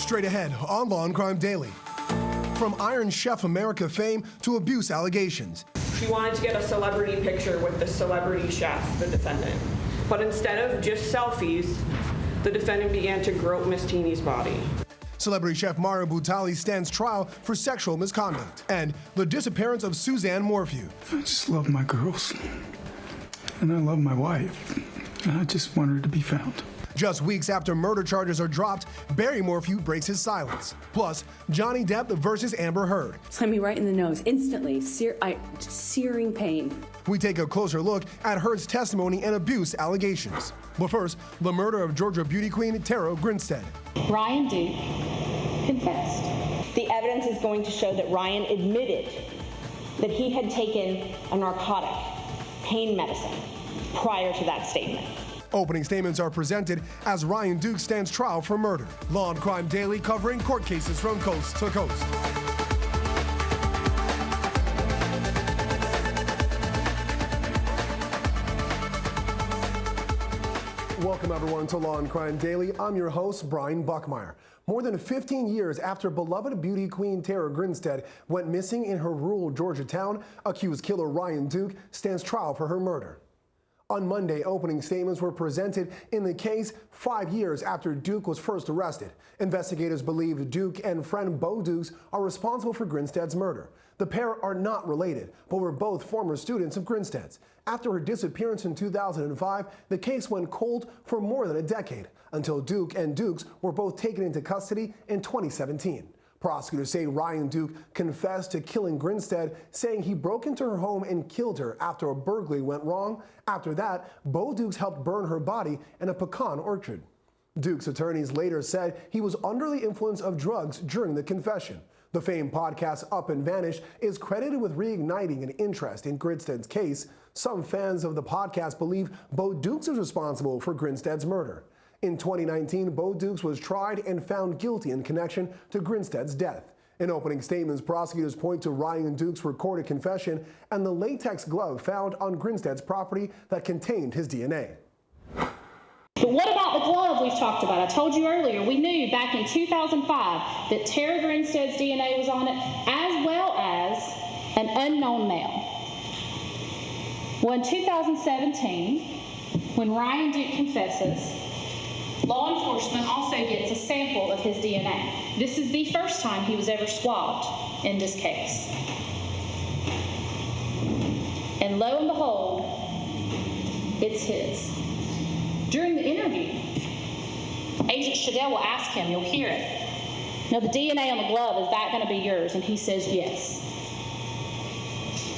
Straight ahead on Law&Crime Daily. From Iron Chef America fame to abuse allegations. She wanted to get a celebrity picture with the celebrity chef, the defendant. But instead of just selfies, the defendant began to grope Miss Teeny's body. Celebrity chef Mario Batali stands trial for sexual misconduct. And the disappearance of Suzanne Morphew. I just love my girls. And I love my wife. And I just want her to be found. Just weeks after murder charges are dropped, Barry Morphew breaks his silence. Plus, Johnny Depp versus Amber Heard. Slammed me right in the nose, instantly, searing pain. We take a closer look at Heard's testimony and abuse allegations. But first, the murder of Georgia beauty queen Tara Grinstead. Ryan Duke confessed. The evidence is going to show that Ryan admitted that he had taken a narcotic, pain medicine, prior to that statement. Opening statements are presented as Ryan Duke stands trial for murder. Law&Crime Daily covering court cases from coast to coast. Welcome everyone to Law&Crime Daily. I'm your host, Brian Buckmeyer. More than 15 years after beloved beauty queen Tara Grinstead went missing in her rural Georgia town, accused killer Ryan Duke stands trial for her murder. On Monday, opening statements were presented in the case 5 years after Duke was first arrested. Investigators believe Duke and friend Bo Dukes are responsible for Grinstead's murder. The pair are not related, but were both former students of Grinstead's. After her disappearance in 2005, the case went cold for more than a decade, until Duke and Dukes were both taken into custody in 2017. Prosecutors say Ryan Duke confessed to killing Grinstead, saying he broke into her home and killed her after a burglary went wrong. After that, Bo Dukes helped burn her body in a pecan orchard. Duke's attorneys later said he was under the influence of drugs during the confession. The famed podcast Up and Vanished is credited with reigniting an interest in Grinstead's case. Some fans of the podcast believe Bo Dukes is responsible for Grinstead's murder. In 2019, Bo Dukes was tried and found guilty in connection to Grinstead's death. In opening statements, prosecutors point to Ryan Duke's recorded confession and the latex glove found on Grinstead's property that contained his DNA. But what about the glove we've talked about? I told you earlier, we knew back in 2005 that Tara Grinstead's DNA was on it, as well as an unknown male. Well, in 2017, when Ryan Duke confesses, law enforcement also gets a sample of his DNA. This is the first time he was ever swabbed in this case. And lo and behold, it's his. During the interview, Agent Shadell will ask him, you'll hear it, now the DNA on the glove, is that going to be yours? And he says, yes,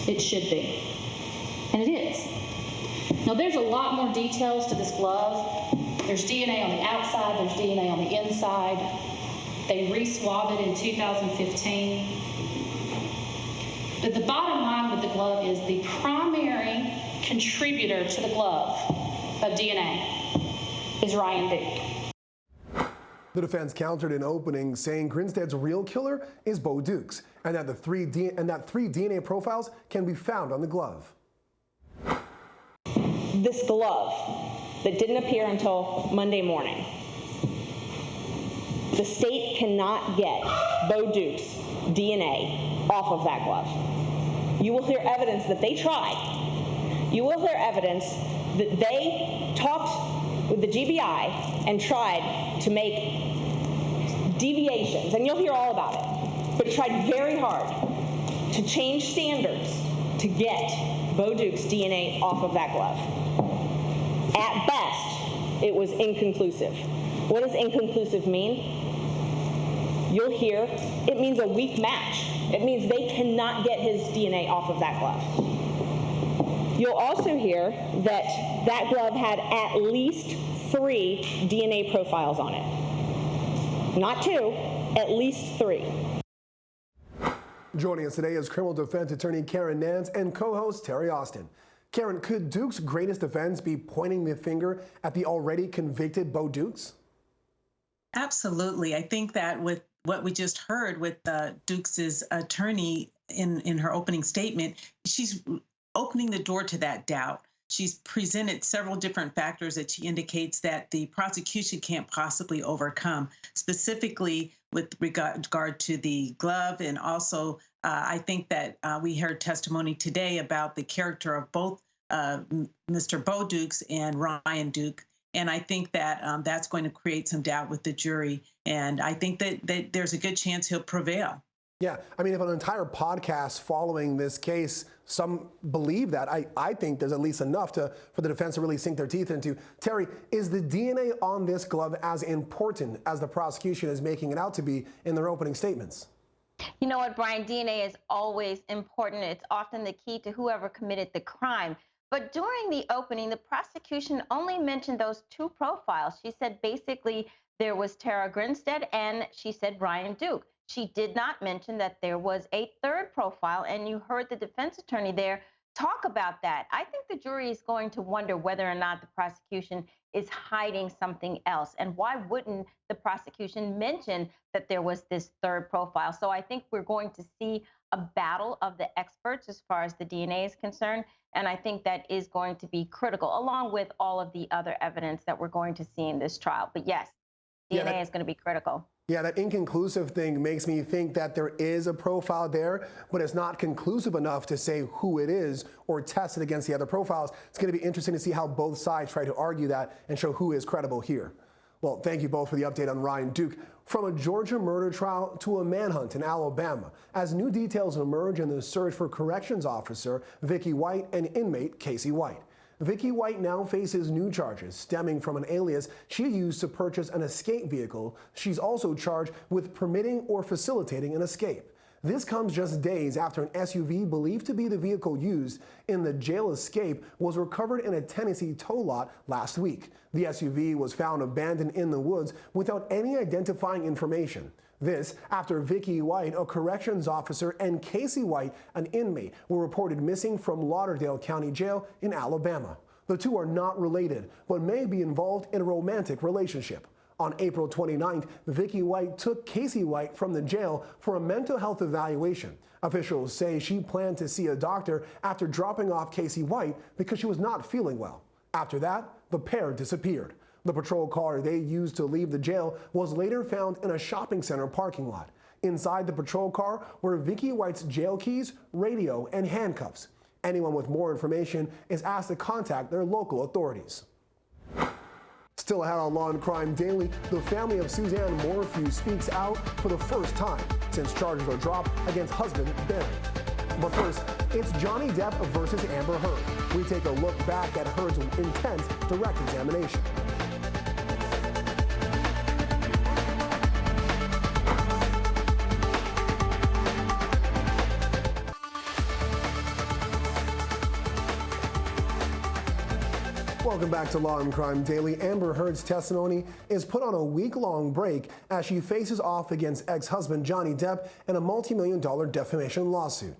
it should be. And it is. Now there's a lot more details to this glove. There's DNA on the outside, there's DNA on the inside. They re-swab it in 2015. But the bottom line with the glove is the primary contributor to the glove of DNA is Ryan Duke. The defense countered in opening, saying Grinstead's real killer is Bo Dukes, and that three DNA profiles can be found on the glove. This glove that didn't appear until Monday morning. The state cannot get Bo Duke's DNA off of that glove. You will hear evidence that they tried. You will hear evidence that they talked with the GBI and tried to make deviations, and you'll hear all about it, but tried very hard to change standards to get Bo Duke's DNA off of that glove. At best, it was inconclusive. What does inconclusive mean? You'll hear it means a weak match. It means they cannot get his DNA off of that glove. You'll also hear that that glove had at least 3 DNA profiles on it. Not 2, at least 3. Joining us today is criminal defense attorney Karen Nance and co-host Terry Austin. Karen, could Duke's greatest defense be pointing the finger at the already convicted Bo Dukes? Absolutely. I think that with what we just heard with Dukes' attorney in her opening statement, she's opening the door to that doubt. she's presented several different factors that she indicates that the prosecution can't possibly overcome, specifically with regard to the glove. And also, I think that we heard testimony today about the character of both Mr. Bo Dukes and Ryan Duke. And I think that that's going to create some doubt with the jury. And I think that there's a good chance he'll prevail. Yeah, I mean, if an entire podcast following this case, some believe that, I think there's at least enough for the defense to really sink their teeth into. Terry, is the DNA on this glove as important as the prosecution is making it out to be in their opening statements? You know what, Brian? DNA is always important. It's often the key to whoever committed the crime. But during the opening, the prosecution only mentioned those two profiles. She said basically there was Tara Grinstead and she said Ryan Duke. She did not mention that there was a third profile, and you heard the defense attorney there talk about that. I think the jury is going to wonder whether or not the prosecution is hiding something else. And why wouldn't the prosecution mention that there was this third profile? So I think we're going to see a battle of the experts as far as the DNA is concerned. And I think that is going to be critical, along with all of the other evidence that we're going to see in this trial. But yes, DNA is going to be critical. Yeah, that inconclusive thing makes me think that there is a profile there, but it's not conclusive enough to say who it is or test it against the other profiles. It's going to be interesting to see how both sides try to argue that and show who is credible here. Well, thank you both for the update on Ryan Duke. From a Georgia murder trial to a manhunt in Alabama, as new details emerge in the search for corrections officer Vicky White and inmate Casey White. Vicky White now faces new charges stemming from an alias she used to purchase an escape vehicle. She's also charged with permitting or facilitating an escape. This comes just days after an SUV believed to be the vehicle used in the jail escape was recovered in a Tennessee tow lot last week. The SUV was found abandoned in the woods without any identifying information. This after Vicky White, a corrections officer, and Casey White, an inmate, were reported missing from Lauderdale County Jail in Alabama. The two are not related, but may be involved in a romantic relationship. On April 29th, Vicky White took Casey White from the jail for a mental health evaluation. Officials say she planned to see a doctor after dropping off Casey White because she was not feeling well. After that, the pair disappeared. The patrol car they used to leave the jail was later found in a shopping center parking lot. Inside the patrol car were Vicky White's jail keys, radio, and handcuffs. Anyone with more information is asked to contact their local authorities. Still ahead on Law and Crime Daily, the family of Suzanne Morphew speaks out for the first time since charges were dropped against husband Barry. But first, it's Johnny Depp versus Amber Heard. We take a look back at Heard's intense direct examination. Welcome back to Law and Crime Daily. Amber Heard's testimony is put on a week-long break as she faces off against ex-husband Johnny Depp in a multi-million-dollar defamation lawsuit.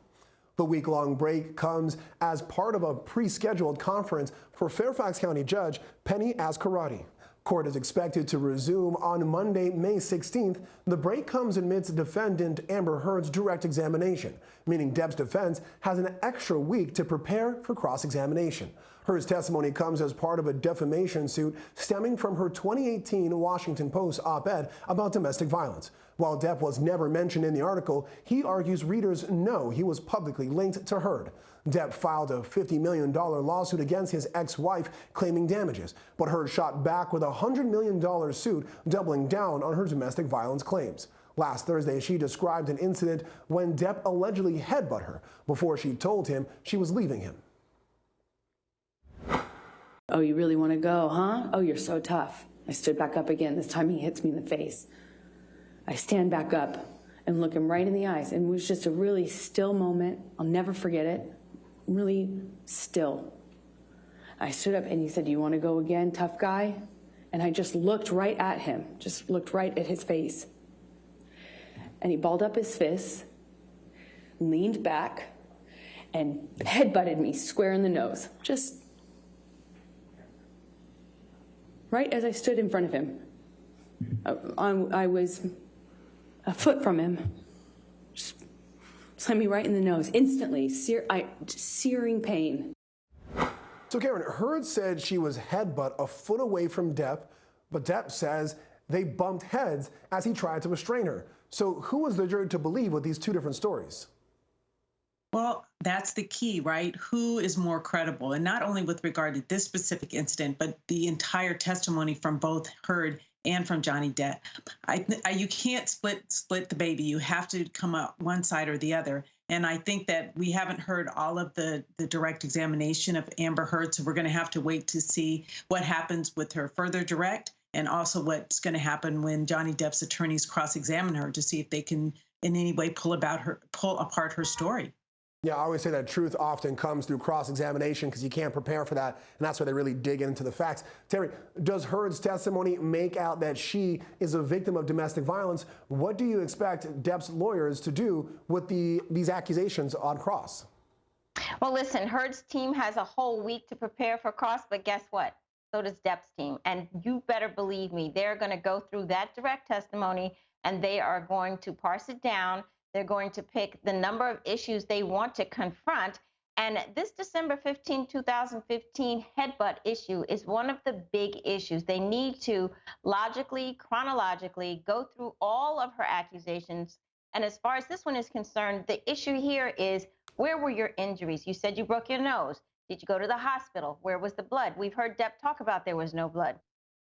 The week-long break comes as part of a pre-scheduled conference for Fairfax County Judge Penny Ascarati. Court is expected to resume on Monday, May 16th. The break comes amidst defendant Amber Heard's direct examination, meaning Depp's defense has an extra week to prepare for cross-examination. Heard's testimony comes as part of a defamation suit stemming from her 2018 Washington Post op-ed about domestic violence. While Depp was never mentioned in the article, he argues readers know he was publicly linked to Heard. Depp filed a $50 million lawsuit against his ex-wife claiming damages, but Heard shot back with a $100 million suit doubling down on her domestic violence claims. Last Thursday, she described an incident when Depp allegedly headbutted her before she told him she was leaving him. Oh, you really want to go, huh? Oh, you're so tough. I stood back up again. This time he hits me in the face. I stand back up and look him right in the eyes. And it was just a really still moment. I'll never forget it. Really still. I stood up and he said, "Do you want to go again, tough guy?" And I just looked right at him, just looked right at his face. And he balled up his fists, leaned back, and headbutted me square in the nose. Just right as I stood in front of him. I was a foot from him. Just slammed me right in the nose. Instantly, searing pain. So Karen, Heard said she was headbutt a foot away from Depp, but Depp says they bumped heads as he tried to restrain her. So who was the jury to believe with these two different stories? Well, that's the key, right? Who is more credible? And not only with regard to this specific incident, but the entire testimony from both Heard and from Johnny Depp. You can't split the baby. You have to come up one side or the other. And I think that we haven't heard all of the direct examination of Amber Heard, so we're going to have to wait to see what happens with her further direct, and also what's going to happen when Johnny Depp's attorneys cross-examine her to see if they can in any way pull apart her story. Yeah, I always say that truth often comes through cross-examination because you can't prepare for that, and that's where they really dig into the facts. Terry, does Heard's testimony make out that she is a victim of domestic violence? What do you expect Depp's lawyers to do with these accusations on cross? Well, listen, Heard's team has a whole week to prepare for cross, but guess what? So does Depp's team. And you better believe me, they're going to go through that direct testimony, and they are going to parse it down. They're going to pick the number of issues they want to confront. And this December 15, 2015 headbutt issue is one of the big issues. They need to logically, chronologically go through all of her accusations. And as far as this one is concerned, the issue here is, where were your injuries? You said you broke your nose. Did you go to the hospital? Where was the blood? We've heard Depp talk about there was no blood.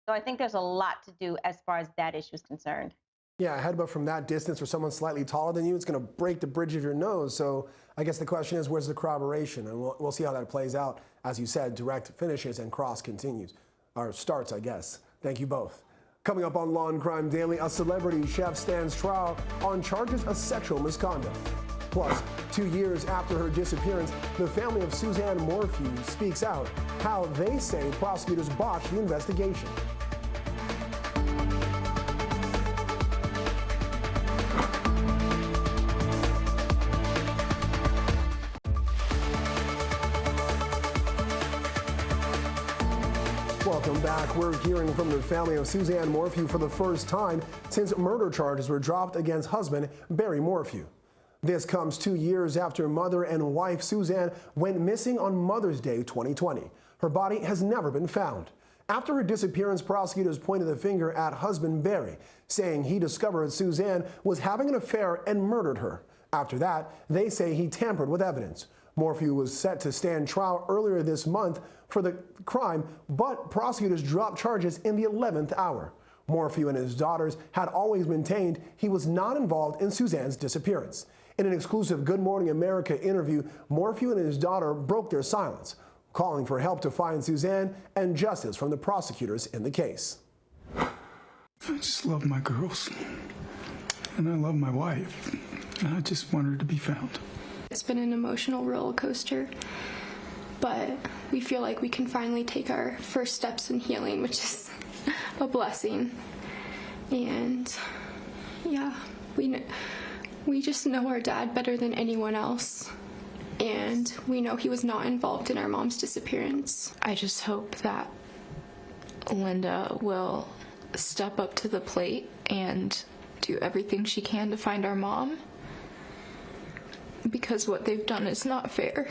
So I think there's a lot to do as far as that issue is concerned. Yeah, a headbutt from that distance for someone slightly taller than you, it's going to break the bridge of your nose. So I guess the question is, where's the corroboration? And we'll see how that plays out. As you said, direct finishes and cross continues, or starts, I guess. Thank you both. Coming up on Law and Crime Daily, a celebrity chef stands trial on charges of sexual misconduct. Plus, 2 years after her disappearance, the family of Suzanne Morphew speaks out how they say prosecutors botched the investigation. Welcome back. We're hearing from the family of Suzanne Morphew for the first time since murder charges were dropped against husband Barry Morphew. This comes 2 years after mother and wife Suzanne went missing on Mother's Day 2020. Her body has never been found. After her disappearance, prosecutors pointed the finger at husband Barry, saying he discovered Suzanne was having an affair and murdered her. After that, they say he tampered with evidence. Morphew was set to stand trial earlier this month for the crime, but prosecutors dropped charges in the 11th hour. Morphew and his daughters had always maintained he was not involved in Suzanne's disappearance. In an exclusive Good Morning America interview, Morphew and his daughter broke their silence, calling for help to find Suzanne and justice from the prosecutors in the case. I just love my girls, and I love my wife, and I just want her to be found. It's been an emotional roller coaster, but we feel like we can finally take our first steps in healing, which is a blessing. And yeah, we just know our dad better than anyone else, and we know he was not involved in our mom's disappearance. I just hope that Linda will step up to the plate and do everything she can to find our mom, because what they've done is not fair.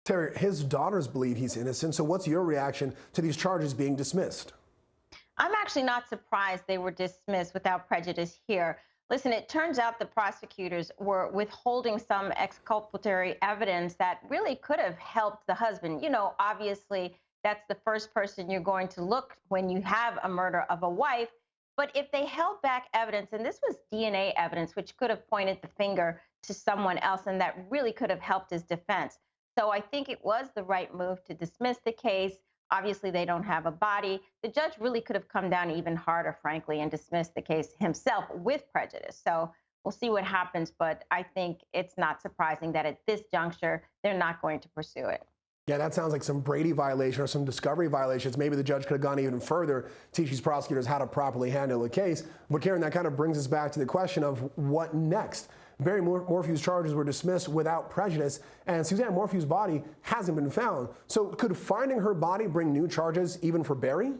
Terry, his daughters believe he's innocent, so what's your reaction to these charges being dismissed? I'm actually not surprised they were dismissed without prejudice here. Listen, it turns out the prosecutors were withholding some exculpatory evidence that really could have helped the husband. You know, obviously, that's the first person you're going to look when you have a murder of a wife. But if they held back evidence, and this was DNA evidence, which could have pointed the finger to someone else, and that really could have helped his defense. So I think it was the right move to dismiss the case. Obviously, they don't have a body. The judge really could have come down even harder, frankly, and dismissed the case himself with prejudice. So we'll see what happens, but I think it's not surprising that at this juncture, they're not going to pursue it. Yeah, that sounds like some Brady violation or some discovery violations. Maybe the judge could have gone even further, teach these prosecutors how to properly handle a case. But Karen, that kind of brings us back to the question of what next. Barry Morphew's charges were dismissed without prejudice, and Suzanne Morphew's body hasn't been found. So could finding her body bring new charges even for Barry?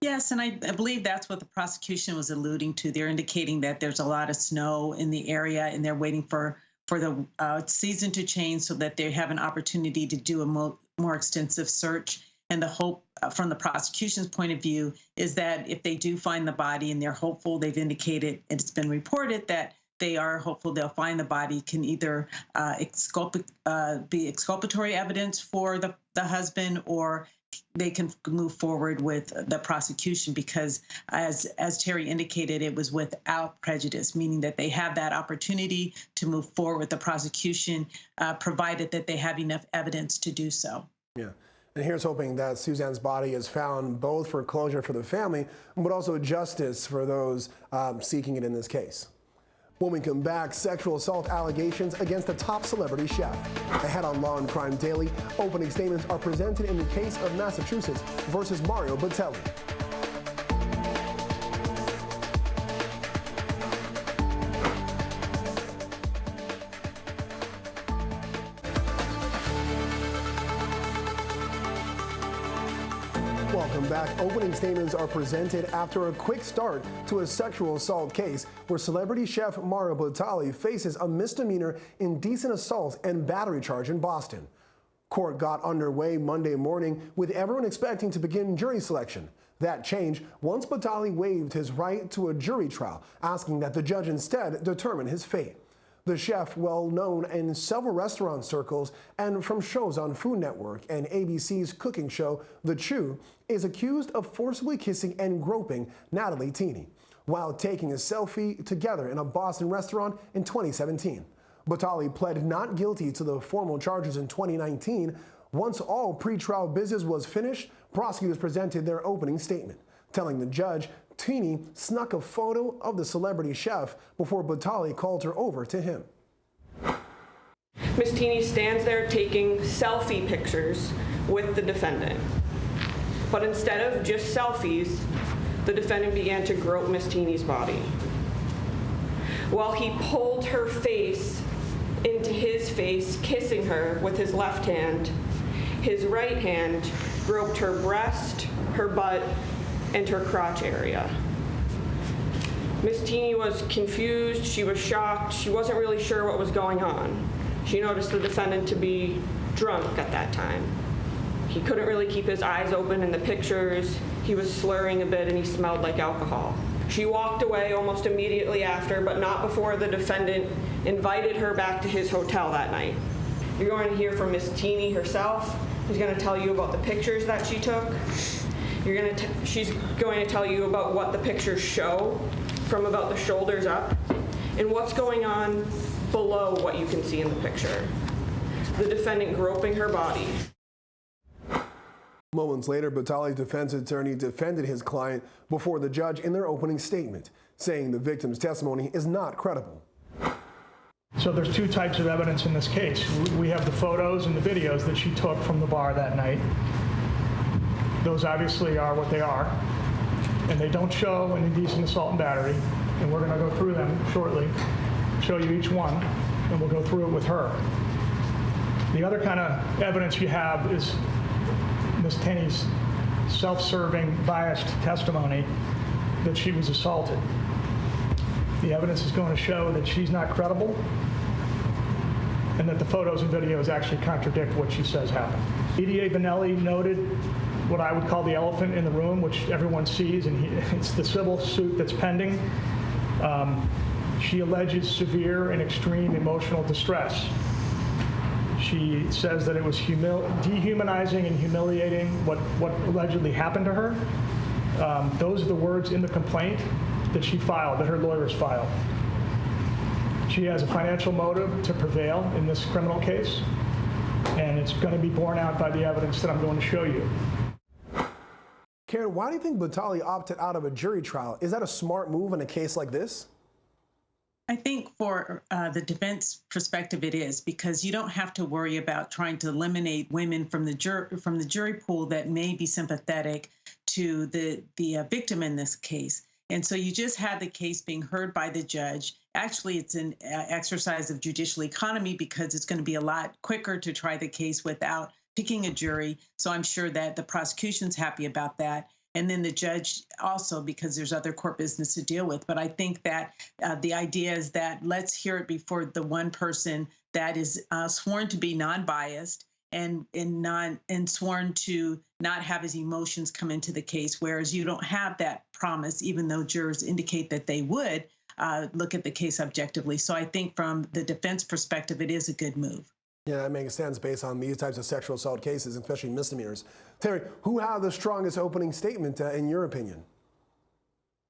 Yes, and I believe that's what the prosecution was alluding to. They're indicating that there's a lot of snow in the area, and they're waiting for for the season to change so that they have an opportunity to do a more extensive search. And the hope from the prosecution's point of view is that if they do find the body, and they're hopeful, they've indicated, and it's been reported that they are hopeful they'll find the body, can either be exculpatory evidence for the husband, or they can move forward with the prosecution, because as Terry indicated, it was without prejudice, meaning that they have that opportunity to move forward with the prosecution, provided that they have enough evidence to do so. Yeah. And here's hoping that Suzanne's body is found, both for closure for the family, but also justice for those seeking it in this case. When we come back, sexual assault allegations against a top celebrity chef. Ahead on Law and Crime Daily, opening statements are presented in the case of Massachusetts versus Mario Batali. Welcome back. Opening statements are presented after a quick start to a sexual assault case where celebrity chef Mario Batali faces a misdemeanor indecent assault and battery charge in Boston. Court got underway Monday morning with everyone expecting to begin jury selection. That changed once Batali waived his right to a jury trial, asking that the judge instead determine his fate. The chef, well known in several restaurant circles and from shows on Food Network and ABC's cooking show, The Chew, is accused of forcibly kissing and groping Natalie Teeny while taking a selfie together in a Boston restaurant in 2017. Batali pled not guilty to the formal charges in 2019. Once all pretrial business was finished, prosecutors presented their opening statement, telling the judge Teeny snuck a photo of the celebrity chef before Batali called her over to him. Miss Teeny stands there taking selfie pictures with the defendant. But instead of just selfies, the defendant began to grope Miss Teeny's body. While he pulled her face into his face, kissing her with his left hand, his right hand groped her breast, her butt, and her crotch area. Miss Teeny was confused, she was shocked, she wasn't really sure what was going on. She noticed the defendant to be drunk at that time. He couldn't really keep his eyes open in the pictures, he was slurring a bit, and he smelled like alcohol. She walked away almost immediately after, but not before the defendant invited her back to his hotel that night. You're going to hear from Miss Teeny herself, who's going to tell you about the pictures that she took. She's going to tell you about what the pictures show from about the shoulders up and what's going on below what you can see in the picture. The defendant groping her body. Moments later, Batali's defense attorney defended his client before the judge in their opening statement, saying the victim's testimony is not credible. So there's two types of evidence in this case. We have the photos and the videos that she took from the bar that night. Those obviously are what they are, and they don't show an indecent assault and battery, and we're going to go through them shortly, show you each one, and we'll go through it with her. The other kind of evidence you have is Ms. Tenney's self-serving, biased testimony that she was assaulted. The evidence is going to show that she's not credible and that the photos and videos actually contradict what she says happened. DDA Bonelli noted what I would call the elephant in the room, which everyone sees, and it's the civil suit that's pending. She alleges severe and extreme emotional distress. She says that it was dehumanizing and humiliating what allegedly happened to her. Those are the words in the complaint that she filed, that her lawyers filed. She has a financial motive to prevail in this criminal case, and it's going to be borne out by the evidence that I'm going to show you. Karen, why do you think Batali opted out of a jury trial? Is that a smart move in a case like this? I think for the defense perspective, it is, because you don't have to worry about trying to eliminate women from the jury pool that may be sympathetic to the victim in this case. And so you just had the case being heard by the judge. Actually, it's an exercise of judicial economy because it's going to be a lot quicker to try the case without picking a jury. So I'm sure that the prosecution's happy about that. and then the judge also, because there's other court business to deal with. But I think that the idea is that let's hear it before the one person that is sworn to be non-biased and sworn to not have his emotions come into the case, whereas you don't have that promise, even though jurors indicate that they would look at the case objectively. So I think from the defense perspective, it is a good move. Yeah, that makes sense based on these types of sexual assault cases, especially misdemeanors. Terry, who had the strongest opening statement in your opinion?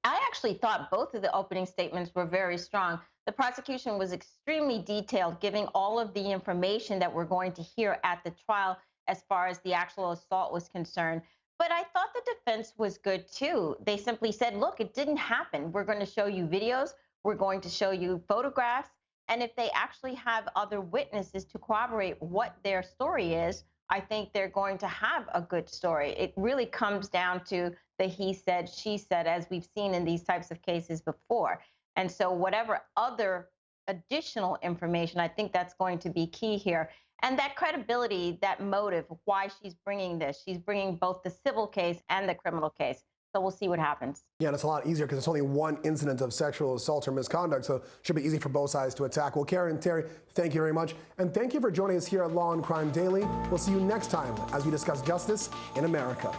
I actually thought both of the opening statements were very strong. The prosecution was extremely detailed, giving all of the information that we're going to hear at the trial as far as the actual assault was concerned. But I thought the defense was good too. They simply said, look, it didn't happen. We're going to show you videos. We're going to show you photographs. And if they actually have other witnesses to corroborate what their story is, I think they're going to have a good story. It really comes down to the he said, she said, as we've seen in these types of cases before. And so whatever other additional information, I think that's going to be key here. And that credibility, that motive, why she's bringing this. She's bringing both the civil case and the criminal case. So we'll see what happens. Yeah, and it's a lot easier because it's only one incident of sexual assault or misconduct, so it should be easy for both sides to attack. Well, Karen and Terry, thank you very much. And thank you for joining us here at Law and Crime Daily. We'll see you next time as we discuss justice in America.